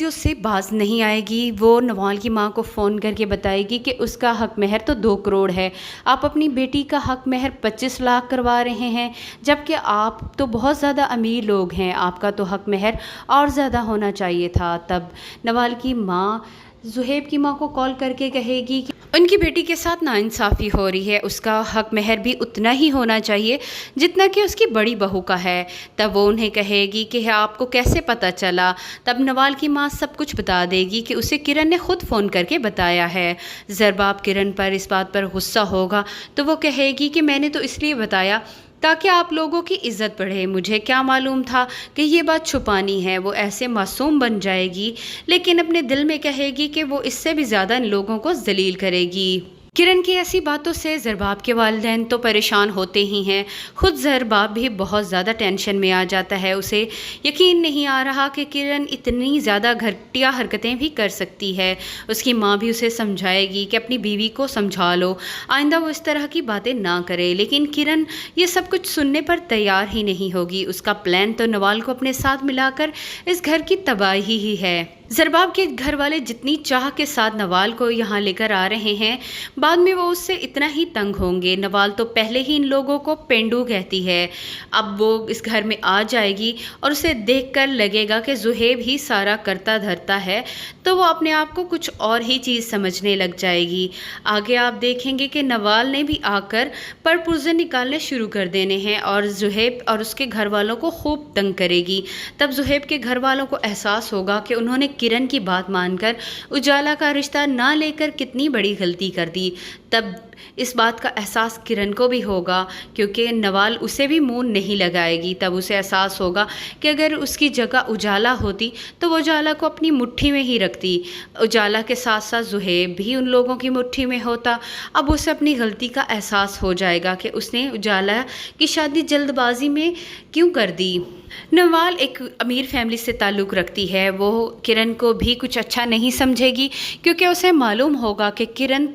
जो उससे बाज नहीं आएगी, वो नवाल की माँ को फ़ोन करके बताएगी कि उसका हक महर तो 2 करोड़ है। आप अपनी बेटी का हक महर 25 लाख करवा रहे हैं, जबकि आप तो बहुत ज़्यादा अमीर लोग हैं, आपका तो हक महर और ज़्यादा होना चाहिए था। तब नवाल की माँ ज़ुहैब की माँ को कॉल करके कहेगी कि उनकी बेटी के साथ नाइंसाफ़ी हो रही है, उसका हक महर भी उतना ही होना चाहिए जितना कि उसकी बड़ी बहू का है। तब वो उन्हें कहेगी कि आपको कैसे पता चला? तब नवाल की माँ सब कुछ बता देगी कि उसे किरण ने खुद फ़ोन करके बताया है। ज़रबाब किरण पर इस बात पर गुस्सा होगा तो वो कहेगी कि मैंने तो इसलिए बताया ताकि आप लोगों की इज़्ज़त बढ़े, मुझे क्या मालूम था कि ये बात छुपानी है। वो ऐसे मासूम बन जाएगी, लेकिन अपने दिल में कहेगी कि वो इससे भी ज़्यादा इन लोगों को ज़लील करेगी। किरण की ऐसी बातों से ज़रबाब के वालिदैन तो परेशान होते ही हैं। खुद ज़रबाब भी बहुत ज़्यादा टेंशन में आ जाता है। उसे यकीन नहीं आ रहा कि किरण इतनी ज़्यादा घटिया हरकतें भी कर सकती है। उसकी माँ भी उसे समझाएगी कि अपनी बीवी को समझा लो, आइंदा वो इस तरह की बातें ना करे, लेकिन किरण ये सब कुछ सुनने पर तैयार ही नहीं होगी। उसका प्लान तो नवाल को अपने साथ मिलाकर इस घर की तबाही ही है। ज़रबाब के घर वाले जितनी चाह के साथ नवाल को यहाँ लेकर आ रहे हैं, बाद में वो उससे इतना ही तंग होंगे। नवाल तो पहले ही इन लोगों को पेंडू कहती है, अब वो इस घर में आ जाएगी और उसे देखकर लगेगा कि ज़ुहैब ही सारा करता धरता है, तो वो अपने आप को कुछ और ही चीज़ समझने लग जाएगी। आगे आप देखेंगे कि नवाल ने भी आकर परपुर्जे निकालने शुरू कर देने हैं और ज़ुहैब और उसके घर वालों को खूब तंग करेगी। तब ज़ुहैब के घर वालों को एहसास होगा कि उन्होंने किरण की बात मानकर उजाला का रिश्ता ना लेकर कितनी बड़ी गलती कर दी। तब इस बात का एहसास किरण को भी होगा, क्योंकि नवाल उसे भी मुंह नहीं लगाएगी। तब उसे एहसास होगा कि अगर उसकी जगह उजाला होती तो वो उजाला को अपनी मुट्ठी में ही रखती। उजाला के साथ साथ ज़ुहैब भी उन लोगों की मुट्ठी में होता। अब उसे अपनी गलती का एहसास हो जाएगा कि उसने उजाला की शादी जल्दबाजी में क्यों कर दी। नवाल एक अमीर फैमिली से ताल्लुक़ रखती है, वो किरण को भी कुछ अच्छा नहीं समझेगी, क्योंकि उसे मालूम होगा कि किरण